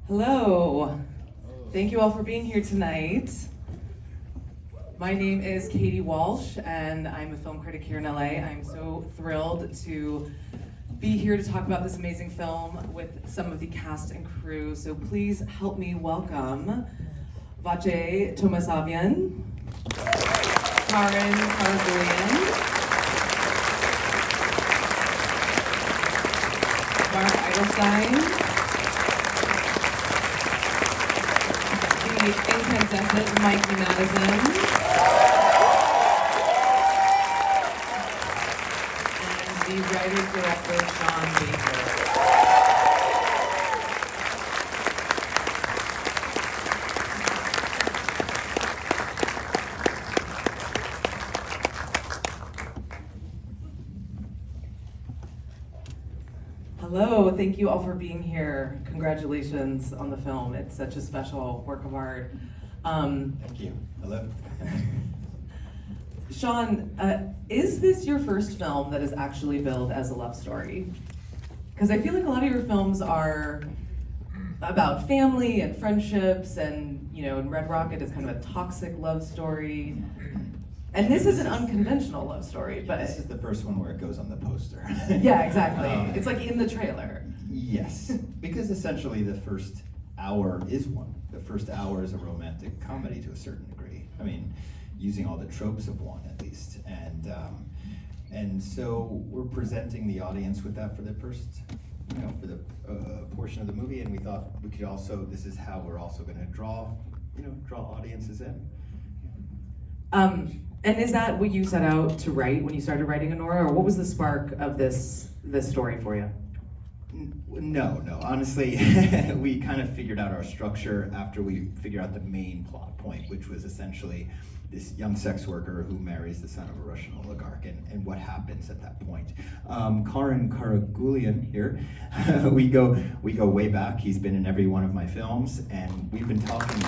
Hello. Thank you all for being here tonight. My name is Katie Walsh, and I'm a film critic here in LA. I'm so thrilled to be here to talk about this amazing film with some of the cast and crew. So please help me welcome Vache Tomasavian, Karen Karagulian, Mark Eidelstein, the incandescent Mikey Madison, and the writer-director Sean Baker. Hello, thank you all for being here. Congratulations on the film. It's such a special work of art. Thank you. Hello. Sean, is this your first film that is actually billed as a love story? Because I feel like a lot of your films are about family and friendships, and in Red Rocket is kind of a toxic love story. And this is an unconventional love story, but This is the first one where it goes on the poster. yeah, exactly. It's like in the trailer. Yes, because essentially the first hour is one. The first hour is a romantic comedy to a certain degree. I mean, using all the tropes of one at least, and so we're presenting the audience with that for the first, for the portion of the movie, and we thought we could also. This is how we're also going to draw audiences in. And is that what you set out to write when you started writing Anora, or what was the spark of this story for you? No. Honestly, we kind of figured out our structure after we figured out the main plot point, which was essentially this young sex worker who marries the son of a Russian oligarch, and what happens at that point. Karen Karagulian here, we go way back. He's been in every one of my films, and we've been talking.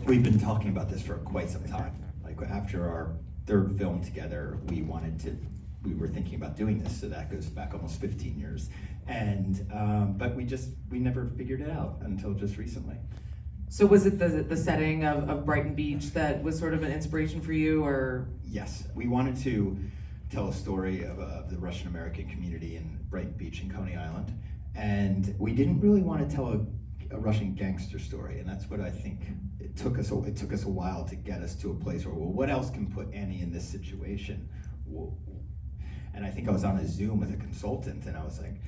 We've been talking about this for quite some time. Like after our third film together, we were thinking about doing this, so that goes back almost 15 years. And but we never figured it out until just recently. So was it the setting of Brighton Beach that was sort of an inspiration for you, or? Yes, we wanted to tell a story of the Russian American community in Brighton Beach in Coney Island, and we didn't really want to tell a Russian gangster story, and that's what I think it took us a while to get us to a place where, well, what else can put Annie in this situation? And I think I was on a Zoom with a consultant, and I was like,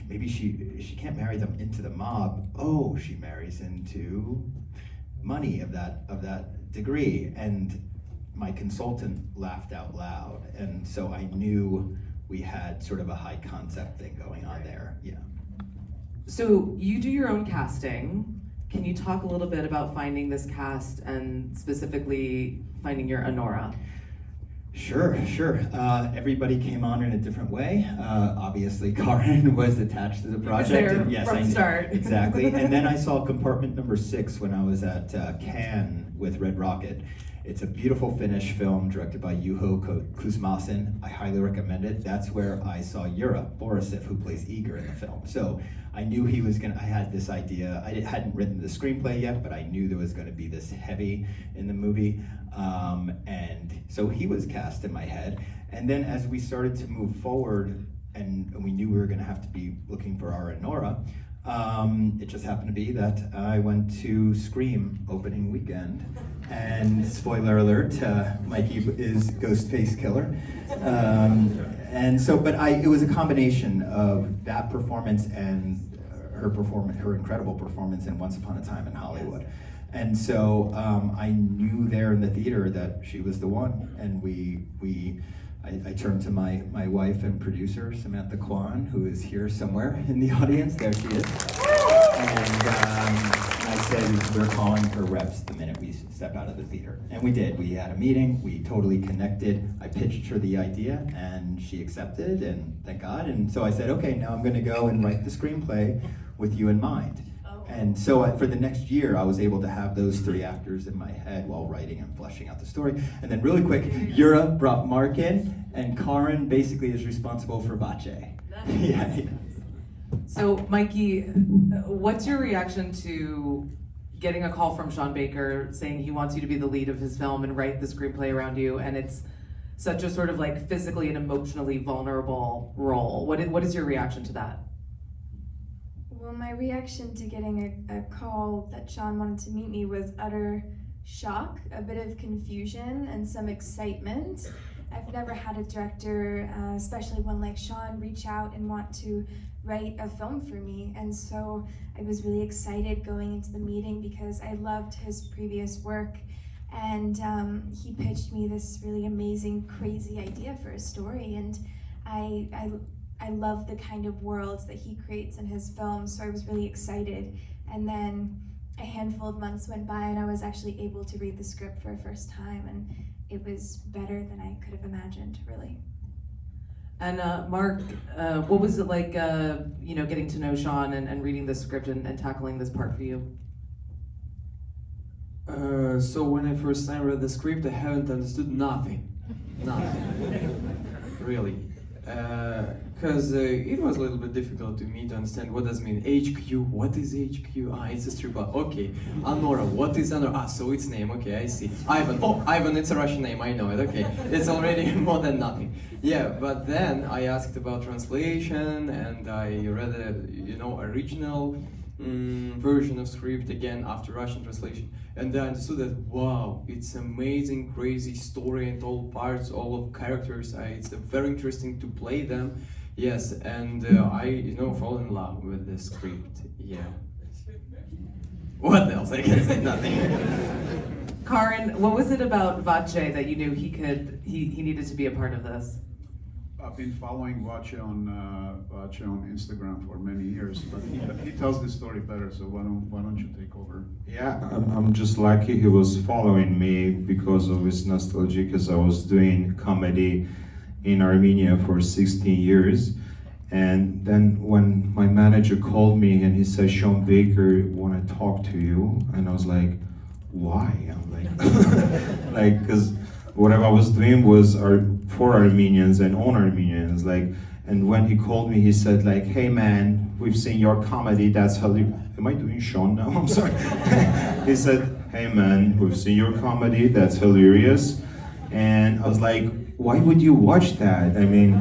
maybe she can't marry them into the mob. Oh, she marries into money of that degree. And my consultant laughed out loud, and so I knew we had sort of a high concept thing going on there. Yeah. So you do your own casting. Can you talk a little bit about finding this cast and specifically finding your Anora? Sure. Everybody came on in a different way. Obviously, Karen was attached to the project. From the start. Exactly. And then I saw Compartment Number 6 when I was at Cannes with Red Rocket. It's a beautiful Finnish film directed by Juho Kuzmasin. I highly recommend it. That's where I saw Yura Borisov, who plays Igor in the film. So I knew I had this idea. I hadn't written the screenplay yet, but I knew there was going to be this heavy in the movie. And so he was cast in my head. And then as we started to move forward, and we knew we were going to have to be looking for our Anora, it just happened to be that I went to Scream opening weekend, and spoiler alert, Mikey is Ghostface Killer. It was a combination of that performance and her incredible performance in Once Upon a Time in Hollywood. And so I knew there in the theater that she was the one, and I turned to my wife and producer, Samantha Kwan, who is here somewhere in the audience. There she is. And I said, we're calling for reps the minute we step out of the theater. And we did. We had a meeting. We totally connected. I pitched her the idea, and she accepted, and thank God. And so I said, okay, now I'm going to go and write the screenplay with you in mind. And so for the next year, I was able to have those three actors in my head while writing and fleshing out the story. And then really quick, Yura brought Mark in, and Karen basically is responsible for Vache. Yeah. So, Mikey, what's your reaction to getting a call from Sean Baker saying he wants you to be the lead of his film and write the screenplay around you, and it's such a sort of like physically and emotionally vulnerable role? What is your reaction to that? Well, my reaction to getting a call that Sean wanted to meet me was utter shock, a bit of confusion, and some excitement. I've never had a director, especially one like Sean, reach out and want to write a film for me. And so I was really excited going into the meeting because I loved his previous work. And he pitched me this really amazing, crazy idea for a story. And I love the kind of worlds that he creates in his films, so I was really excited. And then a handful of months went by and I was actually able to read the script for a first time, and it was better than I could have imagined, really. And Mark, what was it like, getting to know Sean and reading the script and tackling this part for you? So when I first time read the script, I haven't understood nothing. Really. Because it was a little bit difficult to me to understand what does it mean HQ. What is HQ? It's a strip club. Okay. Anora. What is Anora? So it's name. Okay, I see. Ivan. Oh, Ivan. It's a Russian name. I know it. Okay, it's already more than nothing. Yeah, but then I asked about translation and I read a original version of script again after Russian translation, and I understood that wow, it's amazing, crazy story and all parts, all of characters. It's very interesting to play them. Yes, and I fall in love with the script. Yeah. What else? I can say nothing. Karen, what was it about Vache that you knew he needed to be a part of this? I've been following Vache on Instagram for many years, but he tells the story better. So why don't you take over? Yeah, I'm just lucky he was following me because of his nostalgia. Because I was doing comedy in Armenia for 16 years, and then when my manager called me and he said, "Sean Baker want to talk to you," and I was like, "Why?" I'm like, because whatever I was doing was for Armenians and on Armenians, and when he called me, he said "Hey man, we've seen your comedy, that's hilarious." Am I doing Sean now? I'm sorry. He said, "Hey man, we've seen your comedy, that's hilarious." And I was like, "Why would you watch that?" I mean,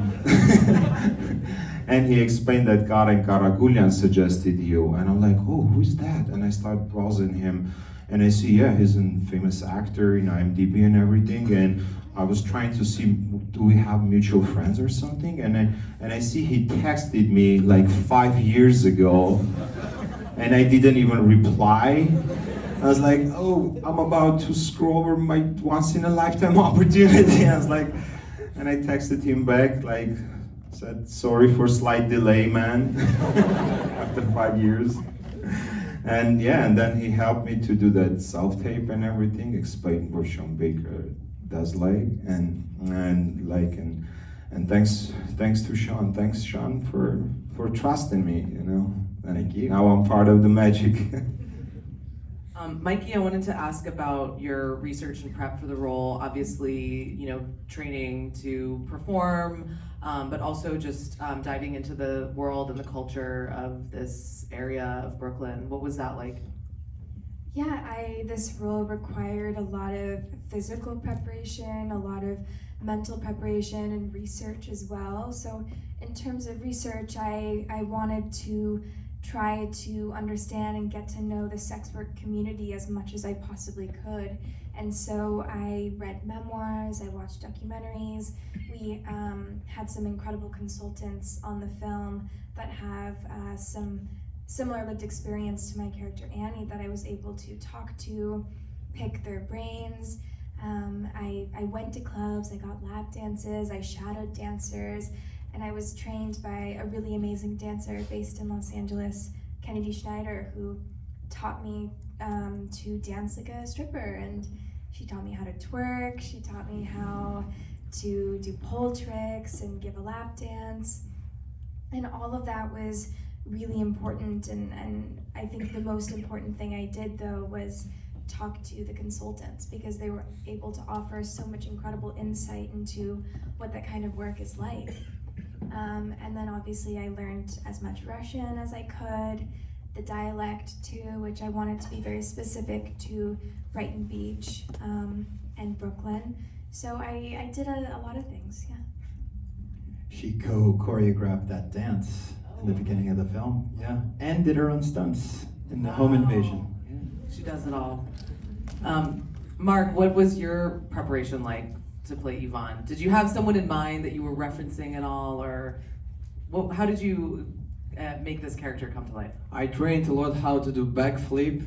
and he explained that Karen Karagulian suggested you, and I'm like, "Oh, who's that?" And I start browsing him, and I see, yeah, he's a famous actor in IMDb and everything. And I was trying to see, do we have mutual friends or something? And I see he texted me 5 years ago, and I didn't even reply. I was like, oh, I'm about to screw over my once in a lifetime opportunity. I was like, and I texted him back, said, "Sorry for slight delay, man," after 5 years. And yeah, and then he helped me to do that self-tape and everything, explain what Sean Baker does and thanks to Sean. Thanks, Sean, for trusting me, And Thank you. Now I'm part of the magic. Mikey, I wanted to ask about your research and prep for the role. Obviously, training to perform, but also just diving into the world and the culture of this area of Brooklyn. What was that like? Yeah, this role required a lot of physical preparation, a lot of mental preparation and research as well. So in terms of research, I wanted to try to understand and get to know the sex work community as much as I possibly could. And so I read memoirs, I watched documentaries. We had some incredible consultants on the film that have some similar lived experience to my character Annie that I was able to talk to, pick their brains. I went to clubs, I got lap dances, I shadowed dancers, and I was trained by a really amazing dancer based in Los Angeles, Kennedy Schneider, who taught me to dance like a stripper, and she taught me how to twerk, she taught me how to do pole tricks and give a lap dance, and all of that was really important, and I think the most important thing I did though was talk to the consultants because they were able to offer so much incredible insight into what that kind of work is like. And then obviously I learned as much Russian as I could, the dialect too, which I wanted to be very specific to Brighton Beach and Brooklyn. So I did a lot of things, yeah. She choreographed that dance in the beginning of the film, yeah, and did her own stunts in the home invasion. She does it all. Mark, what was your preparation like to play Yvonne? Did you have someone in mind that you were referencing at all, or how did you make this character come to life? I trained a lot how to do backflip.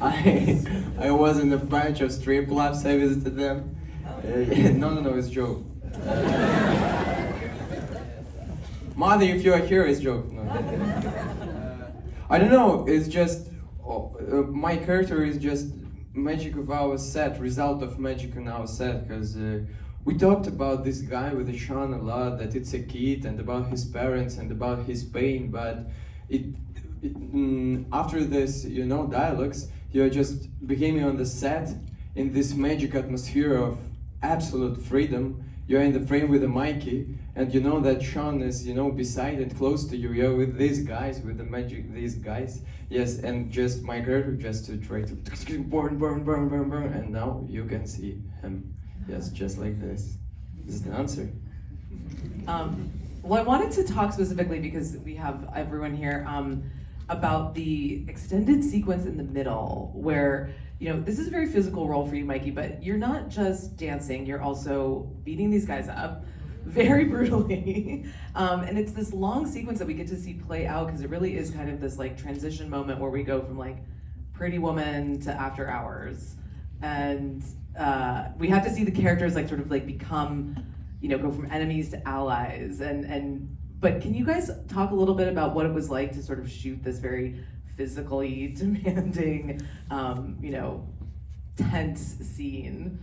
I was in a bunch of strip clubs. I visited them. No, it's a joke. Mother, if you are here, it's a joke. No. I don't know. It's just my character is just magic of our set, result of magic in our set, because we talked about this guy with the Sean a lot, that it's a kid, and about his parents and about his pain, but after this, dialogues, you just became on the set in this magic atmosphere of absolute freedom. You're in the frame with a Mikey, and you know that Sean is, beside and close to you. You're with these guys, with the magic, these guys. Yes, and just my character just to try to burn, and now you can see him. Yes, just like this. This is the answer. Well, I wanted to talk specifically, because we have everyone here, about the extended sequence in the middle where, this is a very physical role for you, Mikey, but you're not just dancing, you're also beating these guys up very brutally. And it's this long sequence that we get to see play out, because it really is kind of this like transition moment where we go from like Pretty Woman to After Hours. And we have to see the characters like sort of like become, go from enemies to allies. But can you guys talk a little bit about what it was like to sort of shoot this very physically demanding, tense scene?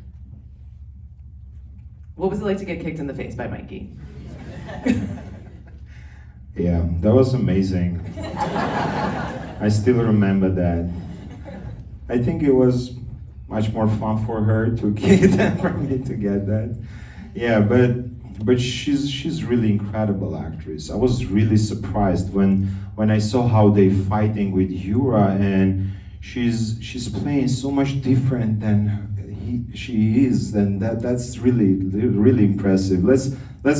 What was it like to get kicked in the face by Mikey? Yeah, that was amazing. I still remember that. I think it was much more fun for her to kick than for me to get that. Yeah, but she's really incredible actress. I was really surprised when I saw how they fighting with Yura, and she's playing so much different than she is, and that's really impressive. Let's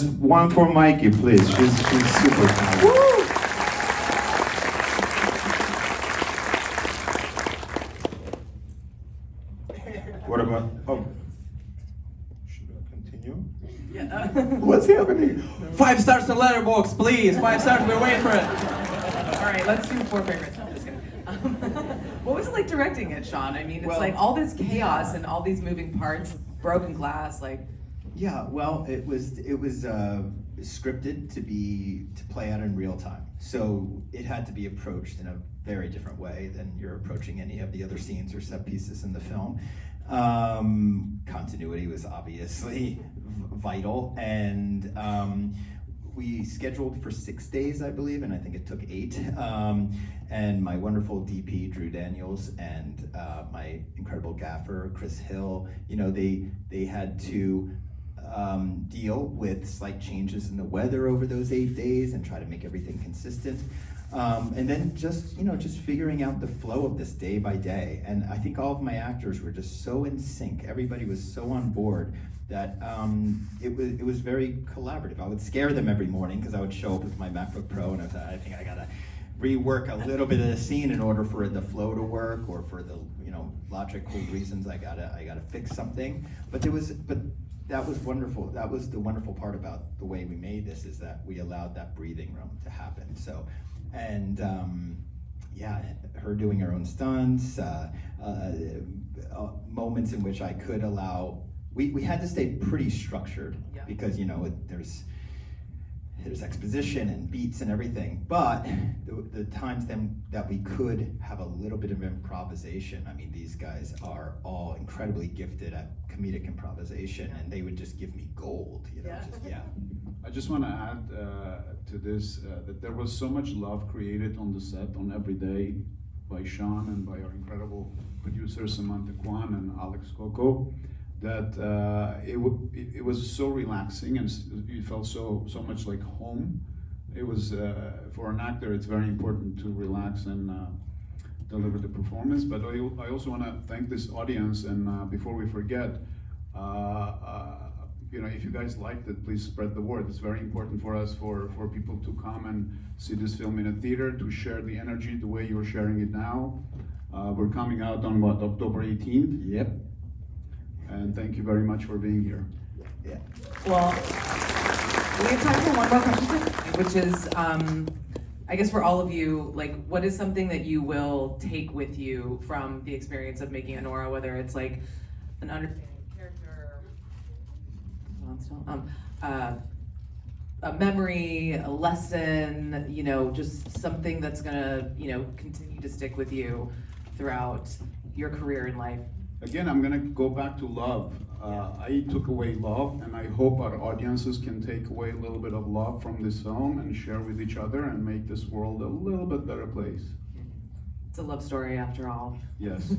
one for Mikey, please. She's super talented. What about should I continue? Yeah. What's happening? 5 stars on Letterboxd, please. 5 stars. We wait for it. All right, let's do 4 favorites. No, I'm just kidding. What was it like directing it, Sean? I mean, it's Well, like all this chaos and all these moving parts, broken glass, like. Yeah, well, it was scripted to play out in real time. So it had to be approached in a very different way than you're approaching any of the other scenes or set pieces in the film. Continuity was obviously vital, and we scheduled for 6 days, I believe, and I think it took 8. And my wonderful DP, Drew Daniels, and my incredible gaffer, Chris Hill, they had to deal with slight changes in the weather over those 8 days and try to make everything consistent. And then just figuring out the flow of this day by day. And I think all of my actors were just so in sync. Everybody was so on board that it was very collaborative. I would scare them every morning because I would show up with my MacBook Pro and I think I gotta rework a little bit of the scene in order for the flow to work, or for the logical reasons I gotta fix something. But that was wonderful. That was the wonderful part about the way we made this, is that we allowed that breathing room to happen. So, and her doing her own stunts, moments in which I could allow. We had to stay pretty structured, Yeah. because there's exposition and beats and everything, but the times then that we could have a little bit of improvisation. I mean, these guys are all incredibly gifted at comedic improvisation, and they would just give me gold, Yeah. I just want to add to this that there was so much love created on the set on every day by Sean and by our incredible producers Samantha Kwan and Alex Coco, that it was so relaxing and you felt so much like home. It was for an actor, it's very important to relax and deliver the performance. But I also want to thank this audience, and before we forget, if you guys liked it, please spread the word. It's very important for us for people to come and see this film in a theater, to share the energy the way you're sharing it now. We're coming out on October 18th? Yep. And thank you very much for being here. Yeah. Well, we have time for one more question, which is, I guess for all of you, like, what is something that you will take with you from the experience of making Anora, whether it's like an understanding of character, a memory, a lesson, just something that's gonna, continue to stick with you throughout your career in life? Again, I'm gonna go back to love. I took away love, and I hope our audiences can take away a little bit of love from this film and share with each other and make this world a little bit better place. It's a love story after all. Yes.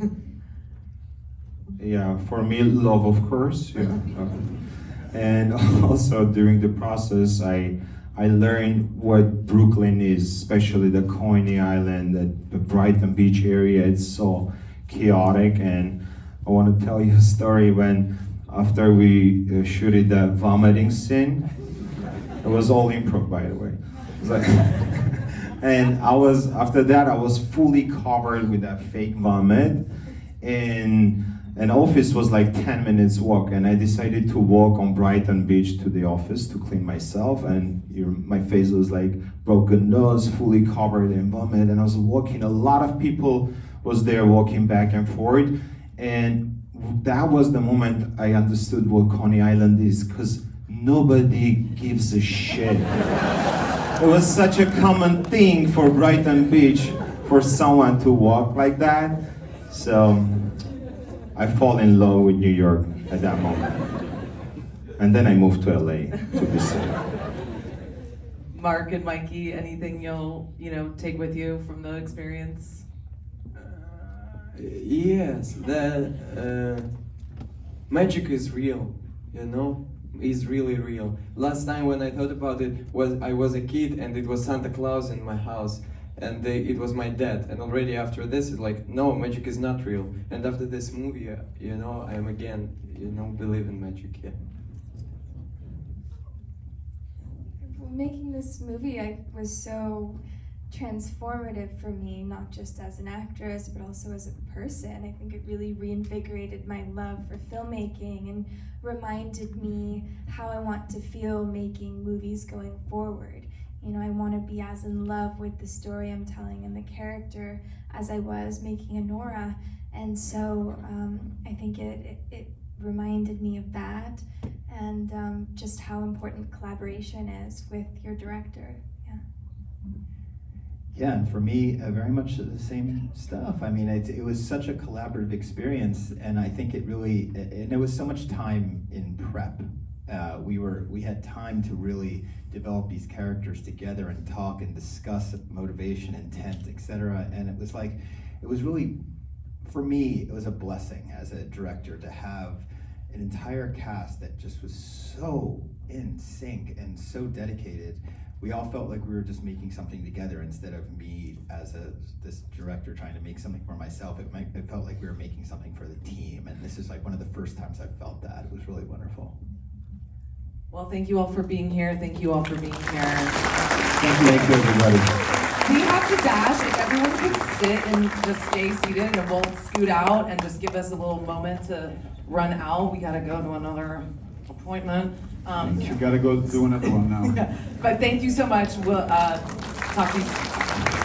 Yeah, for me, love, of course. Yeah. And also during the process, I learned what Brooklyn is, especially the Coney Island, the Brighton Beach area. It's so chaotic, and I want to tell you a story when after we shooted the vomiting scene. It was all improv, by the way. It was like and after that I was fully covered with that fake vomit, and an office was like 10 minutes walk, and I decided to walk on Brighton Beach to the office to clean myself, and my face was like broken nose, fully covered in vomit, and I was walking, a lot of people was there walking back and forth, and that was the moment I understood what Coney Island is, because nobody gives a shit. It was such a common thing for Brighton Beach for someone to walk like that. So I fall in love with New York at that moment. And then I moved to LA to be safe. Mark and Mikey, anything you'll, take with you from the experience? Yes, the magic is real, is really real. Last time when I thought about it, I was a kid and it was Santa Claus in my house, and it was my dad. And already after this, it's like, no, magic is not real. And after this movie, I am again, believe in magic. Yeah. Making this movie, was so transformative for me, not just as an actress, but also as a person. I think it really reinvigorated my love for filmmaking and reminded me how I want to feel making movies going forward. I want to be as in love with the story I'm telling and the character as I was making Anora. And so I think it reminded me of that, and just how important collaboration is with your director. Yeah, and for me, very much the same stuff. I mean, it was such a collaborative experience, and I think it was so much time in prep. We had time to really develop these characters together and talk and discuss motivation, intent, etc. And it was really, for me, it was a blessing as a director to have an entire cast that just was so in sync and so dedicated. We all felt like we were just making something together instead of me as this director trying to make something for myself. It felt like we were making something for the team, and this is like one of the first times I felt that. It was really wonderful. Well, thank you all for being here. Thank you all for being here. Thank you, everybody. We have to dash. If everyone can sit and just stay seated, and we'll scoot out and just give us a little moment to run out. We gotta go to another appointment. You gotta go do another one now. Yeah. But thank you so much. We'll talk to you soon.